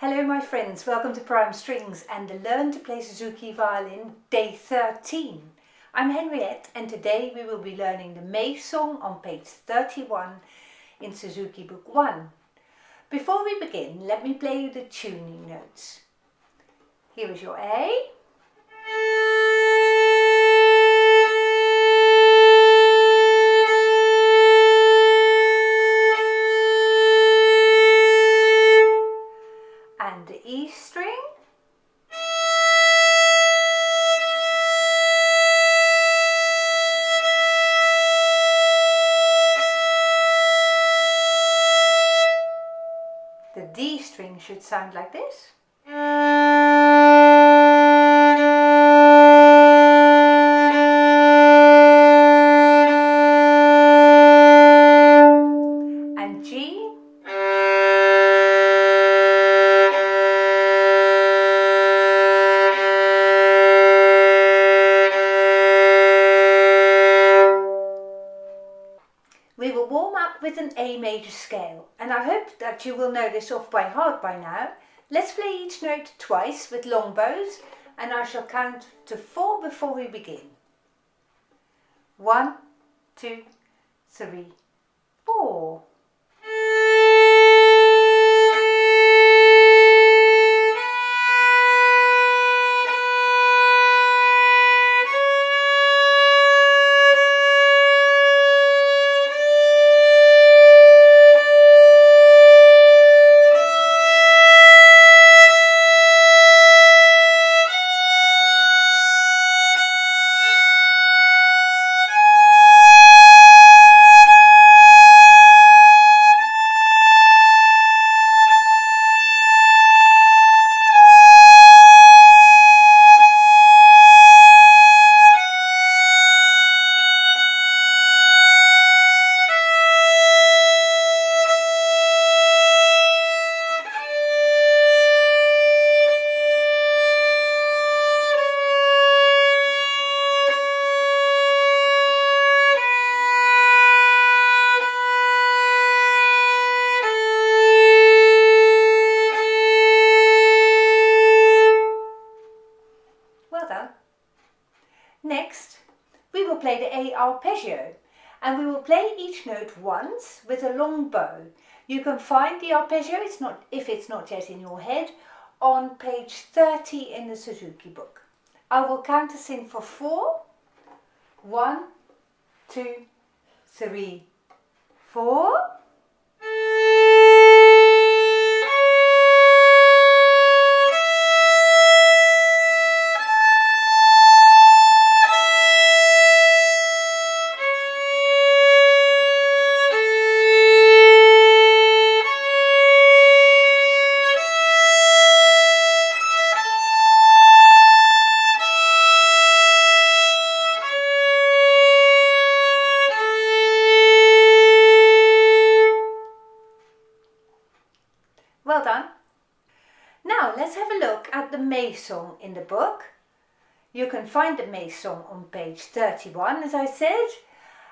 Hello my friends, welcome to Prime Strings and the Learn to Play Suzuki Violin Day 13. I'm Henriette and today we will be learning the May song on page 31 in Suzuki Book 1. Before we begin, let me play you the tuning notes. Here is your A. And the E string. The D string should sound like this. And G. We will warm up with an A major scale, and I hope that you will know this off by heart by now. Let's play each note twice with long bows, and I shall count to 4 before we begin. 1, 2, 3, 4. Next, we will play the A arpeggio, and we will play each note once with a long bow. You can find the arpeggio, if it's not yet in your head, on page 30 in the Suzuki book. I will count us in for 4. 1, 2, 3, 4. Well done. Now let's have a look at the May song in the book. You can find the May song on page 31, as I said,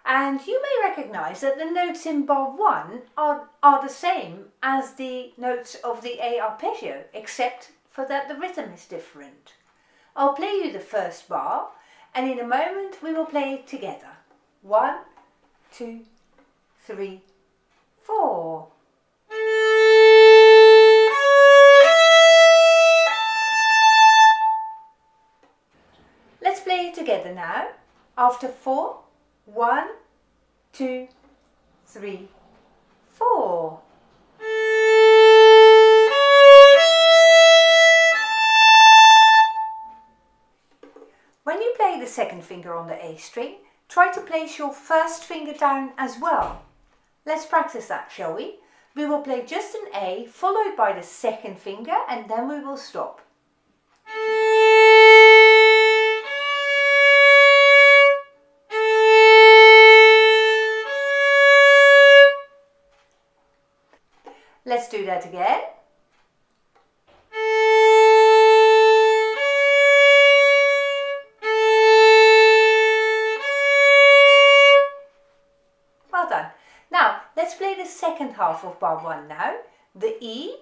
and you may recognize that the notes in bar 1 are the same as the notes of the A arpeggio, except for that the rhythm is different. I'll play you the first bar, and in a moment we will play it together. 1, 2, 3, 4. Let's play it together now. After 4, 1, 2, 3, 4. When you play the second finger on the A string, try to place your first finger down as well. Let's practice that, shall we? We will play just an A followed by the second finger, and then we will stop. Let's do that again. Well done. Now let's play the second half of bar 1 now. The E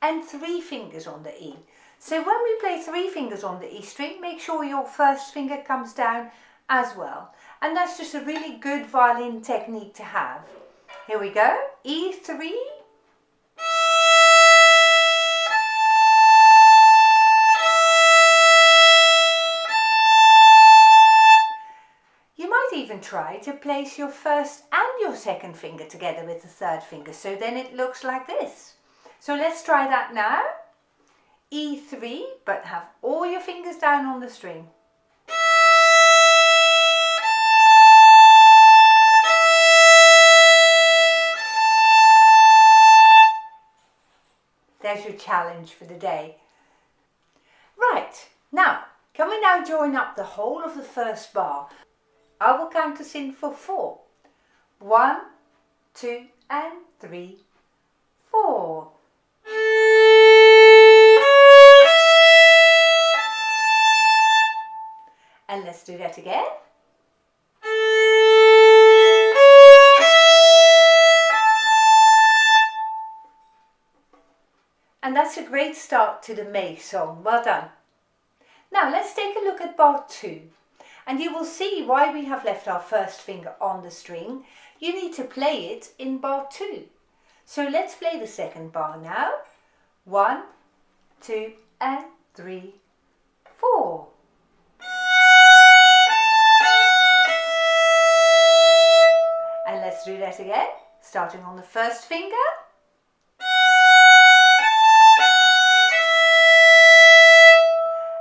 and 3 fingers on the E. So when we play 3 fingers on the E string, make sure your first finger comes down as well. And that's just a really good violin technique to have. Here we go, E3. You might even try to place your first and your second finger together with the third finger, so then it looks like this. So let's try that now. E3, but have all your fingers down on the string. There's your challenge for the day. Right, now, can we now join up the whole of the first bar? I will count us in for 4. 1, 2, and 3, 4. And let's do that again. And that's a great start to the May song. Well done. Now let's take a look at bar 2. And you will see why we have left our first finger on the string. You need to play it in bar 2. So let's play the second bar now. 1, 2, and 3, 4. And let's do that again, starting on the first finger.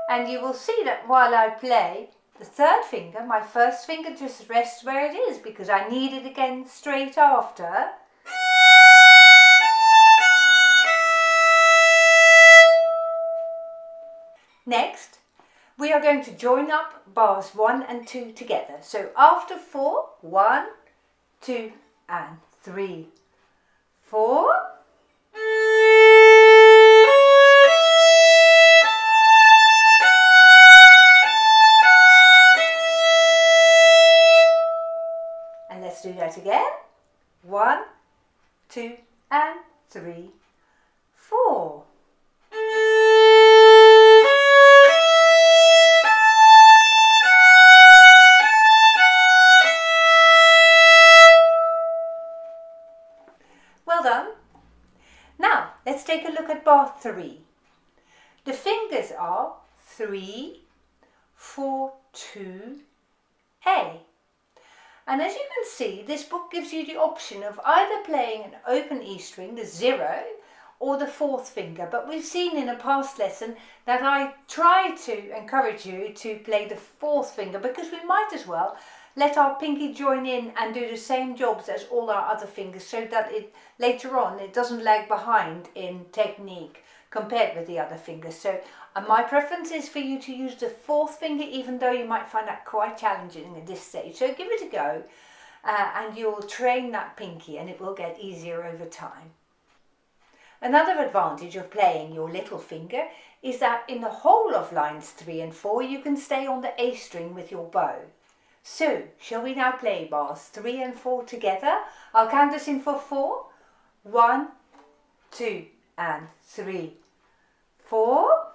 And you will see that while I play the third finger, my first finger just rests where it is because I need it again straight after. Next, we are going to join up bars 1 and 2 together. So after 4, 1, 2, and 3, 4. And let's do that again. 1, 2, and 3, 4. Well done. Now, let's take a look at bar 3. The fingers are 3, 4, 2, A. And as you can see, this book gives you the option of either playing an open E string, the 0, or the 4th finger. But we've seen in a past lesson that I try to encourage you to play the 4th finger because we might as well let our pinky join in and do the same jobs as all our other fingers so that later on it doesn't lag behind in technique compared with the other fingers. So my preference is for you to use the 4th finger, even though you might find that quite challenging at this stage. So give it a go and you'll train that pinky and it will get easier over time. Another advantage of playing your little finger is that in the whole of lines 3 and 4 you can stay on the A string with your bow. So, shall we now play bars 3 and 4 together? I'll count us in for 4. 1, 2, and 3, 4.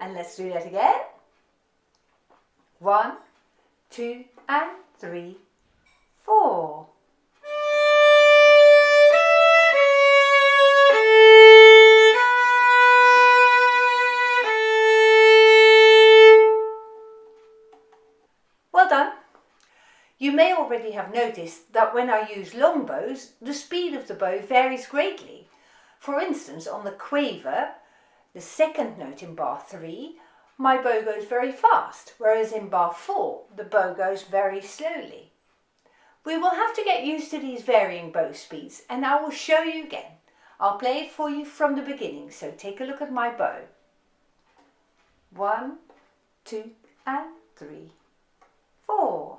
And let's do that again. 1, 2, and 3, 4. Well done. You may already have noticed that when I use long bows, the speed of the bow varies greatly. For instance, on the quaver, the second note in bar 3, my bow goes very fast, whereas in bar 4, the bow goes very slowly. We will have to get used to these varying bow speeds, and I will show you again. I'll play it for you from the beginning, so take a look at my bow. 1, 2, and 3, 4.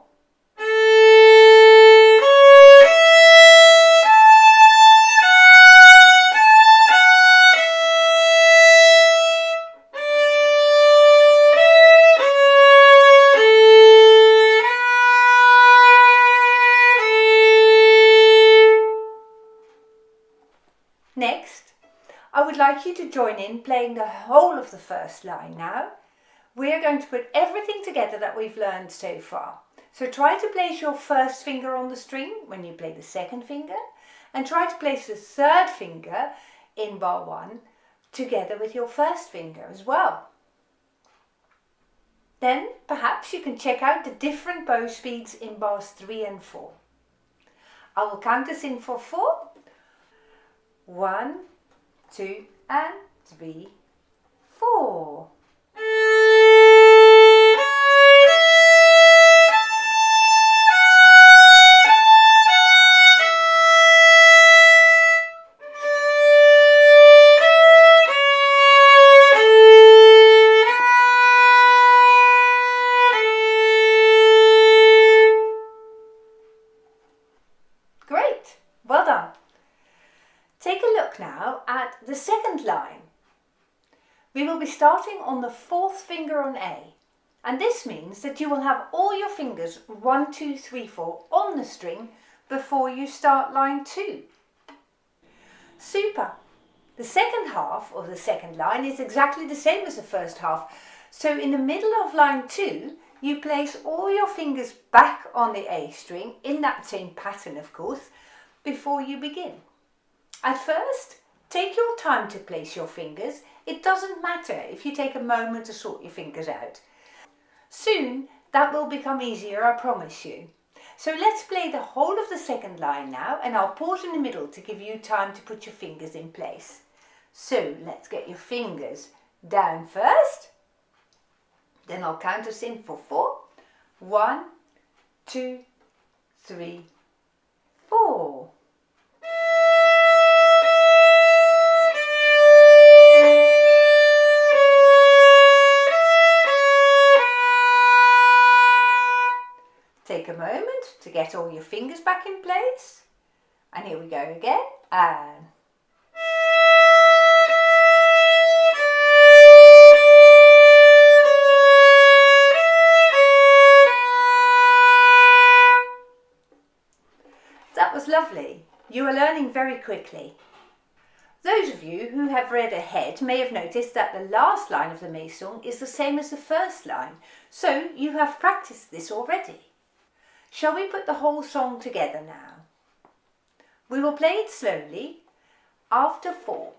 like you to join in playing the whole of the first line now. We're going to put everything together that we've learned so far. So try to place your first finger on the string when you play the second finger, and try to place the third finger in bar 1 together with your first finger as well. Then perhaps you can check out the different bow speeds in bars 3 and 4. I will count us in for 4. 1, 2 and 3, 4. Great, well done. Take a look now at the second line. We will be starting on the 4th finger on A, and this means that you will have all your fingers 1, 2, 3, 4 on the string before you start line 2. Super! The second half of the second line is exactly the same as the first half, so in the middle of line 2 you place all your fingers back on the A string, in that same pattern of course, before you begin. At first, take your time to place your fingers. It doesn't matter if you take a moment to sort your fingers out. Soon that will become easier, I promise you. So let's play the whole of the second line now, and I'll pause in the middle to give you time to put your fingers in place. So let's get your fingers down first. Then I'll count us in for 4. 1, 2, 3, 4. Take a moment to get all your fingers back in place. And here we go again. And that was lovely. You are learning very quickly. Those of you who have read ahead may have noticed that the last line of the May song is the same as the first line, so you have practiced this already. Shall we put the whole song together now? We will play it slowly after 4.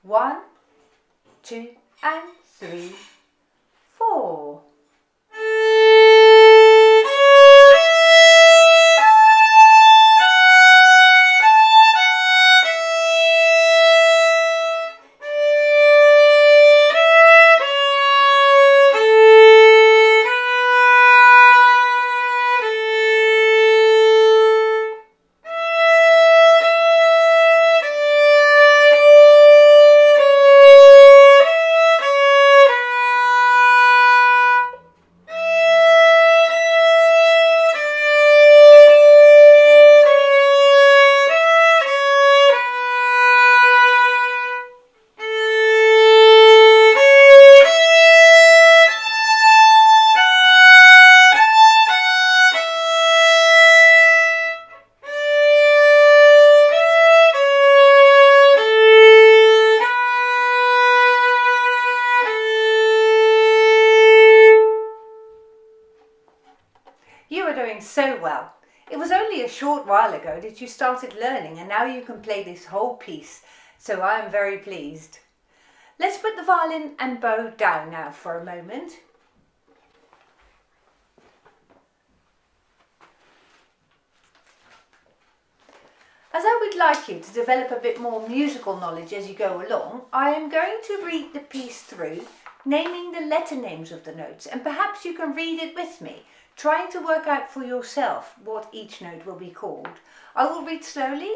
1, 2 and 3, 4. You are doing so well. It was only a short while ago that you started learning, and now you can play this whole piece, so I am very pleased. Let's put the violin and bow down now for a moment. As I would like you to develop a bit more musical knowledge as you go along, I am going to read the piece through, naming the letter names of the notes, and perhaps you can read it with me, trying to work out for yourself what each note will be called. I will read slowly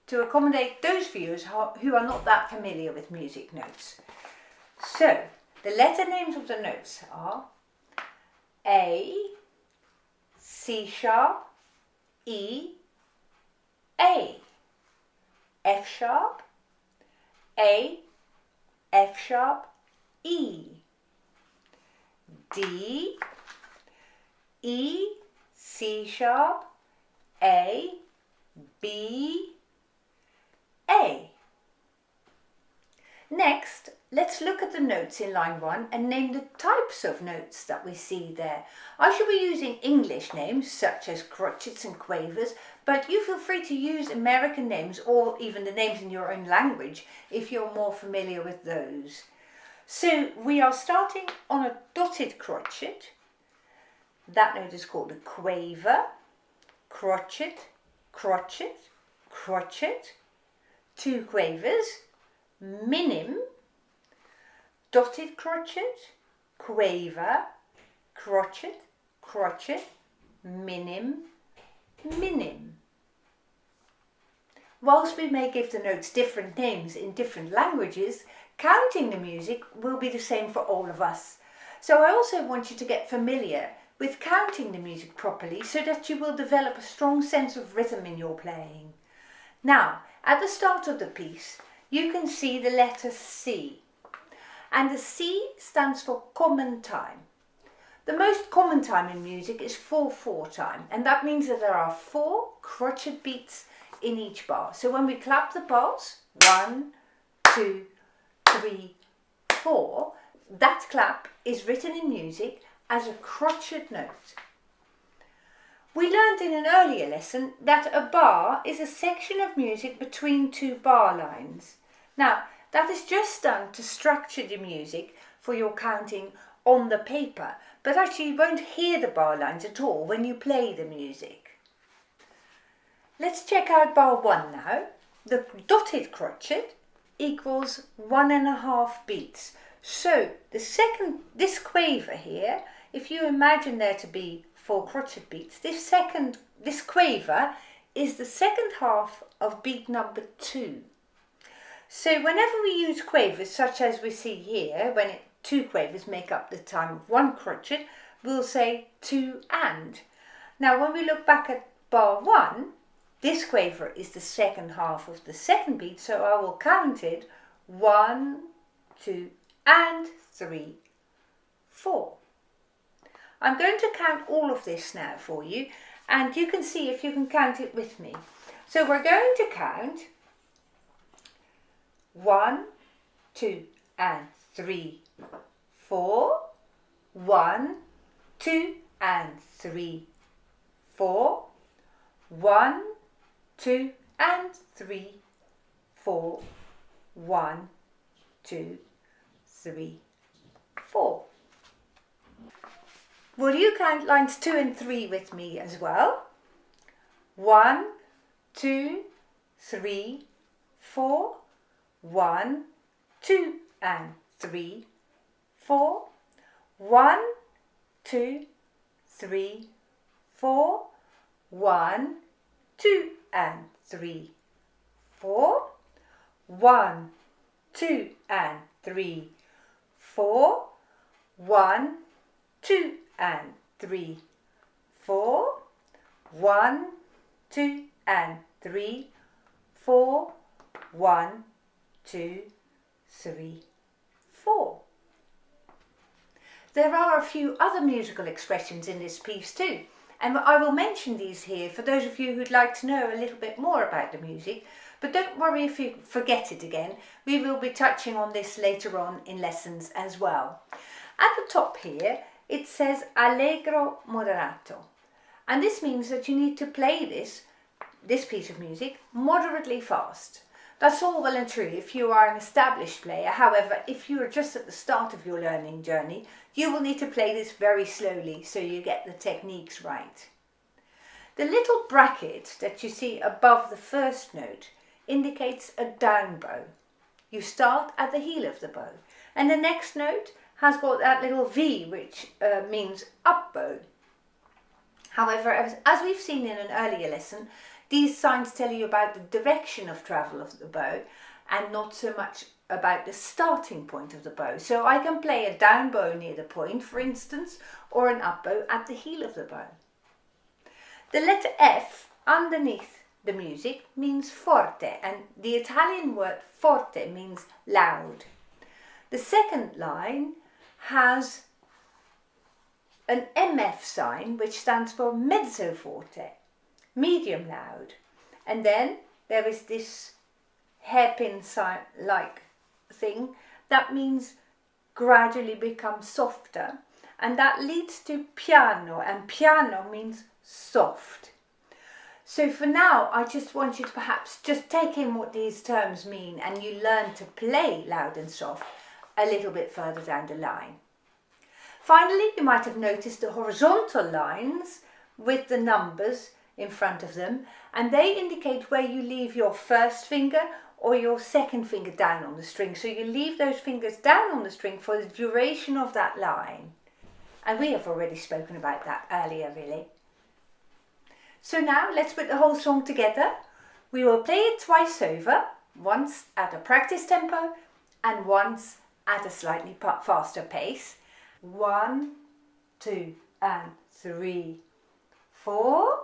to accommodate those viewers who are not that familiar with music notes. So, the letter names of the notes are A, C sharp, E, A, F sharp, A, F sharp, E, D, E, C sharp, A, B, A. Next, let's look at the notes in line 1 and name the types of notes that we see there. I shall be using English names such as crotchets and quavers, but you feel free to use American names or even the names in your own language if you're more familiar with those. So we are starting on a dotted crotchet. That note is called a quaver, crotchet, crotchet, crotchet, 2 quavers, minim, dotted crotchet, quaver, crotchet, crotchet, minim, minim. Whilst we may give the notes different names in different languages, counting the music will be the same for all of us. So I also want you to get familiar with counting the music properly so that you will develop a strong sense of rhythm in your playing. Now, at the start of the piece, you can see the letter C. And the C stands for common time. The most common time in music is 4/4 time, and that means that there are 4 crotchet beats in each bar. So when we clap the bars, 1, 2, 3, 4, that clap is written in music as a crotchet note. We learned in an earlier lesson that a bar is a section of music between 2 bar lines. Now, that is just done to structure the music for your counting on the paper, but actually you won't hear the bar lines at all when you play the music. Let's check out bar 1 now. The dotted crotchet equals 1.5 beats. So this quaver here, if you imagine there to be 4 crotchet beats, this quaver is the second half of beat number 2. So whenever we use quavers, such as we see here, when 2 quavers make up the time of 1 crotchet, we'll say 2 and. Now when we look back at bar 1, this quaver is the second half of the second beat, so I will count it 1, 2 and 3, 4. I'm going to count all of this now for you, and you can see if you can count it with me. So we're going to count 1, 2 and 3, 4, 1, 2 and 3, 4, 1, 2 and 3, 4, 1, 2, 3, 4. Will you count lines 2 and 3 with me as well? 1, 2, 3, 4, 1, 2 and 3, 4, 1, 2, 3, 4, 1, 2 and 3, 4, 1, 2 and 3, 4, 1, 2 and 3, 4, 1, 2 and 3, 4, 1, 2, 3, 4. There are a few other musical expressions in this piece too, and I will mention these here for those of you who'd like to know a little bit more about the music, but don't worry if you forget it again. We will be touching on this later on in lessons as well. At the top here it says Allegro Moderato, and this means that you need to play this piece of music moderately fast. That's all well and true if you are an established player. However, if you are just at the start of your learning journey, you will need to play this very slowly so you get the techniques right. The little bracket that you see above the first note indicates a down bow. You start at the heel of the bow, and the next note has got that little V, which means up bow. However, as we've seen in an earlier lesson, these signs tell you about the direction of travel of the bow and not so much about the starting point of the bow. So I can play a down bow near the point, for instance, or an up bow at the heel of the bow. The letter F underneath the music means forte, and the Italian word forte means loud. The second line has an MF sign, which stands for mezzo forte, medium loud. And then there is this hairpin sign like thing, that means gradually become softer, and that leads to piano, and piano means soft. So for now, I just want you to perhaps just take in what these terms mean, and you learn to play loud and soft a little bit further down the line. Finally, you might have noticed the horizontal lines with the numbers in front of them, and they indicate where you leave your first finger or your second finger down on the string. So you leave those fingers down on the string for the duration of that line. And we have already spoken about that earlier, really. So now let's put the whole song together. We will play it twice over, once at a practice tempo and once at a slightly faster pace. 1, 2, and 3, 4.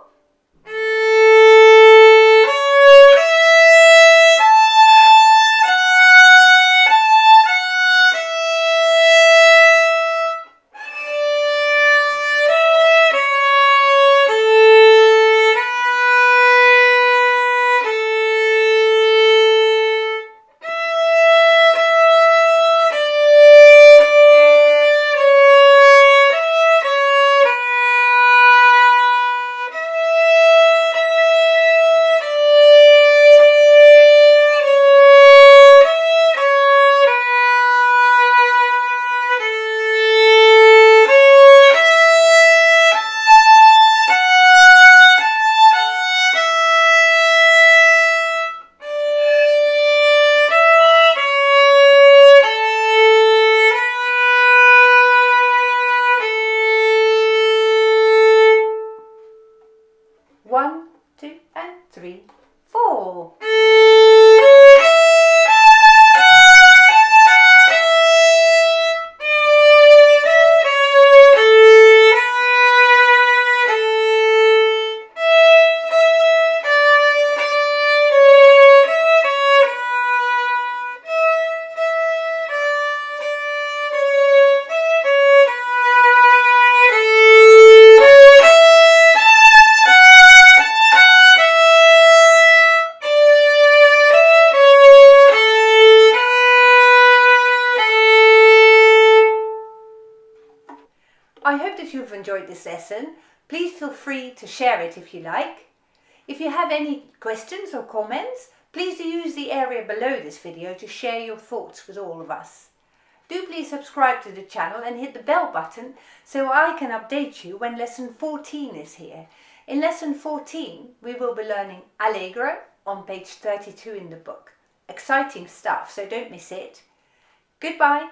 I hope that you've enjoyed this lesson. Please feel free to share it if you like. If you have any questions or comments, please do use the area below this video to share your thoughts with all of us. Do please subscribe to the channel and hit the bell button so I can update you when lesson 14 is here. In lesson 14, we will be learning Allegro on page 32 in the book. Exciting stuff, so don't miss it. Goodbye.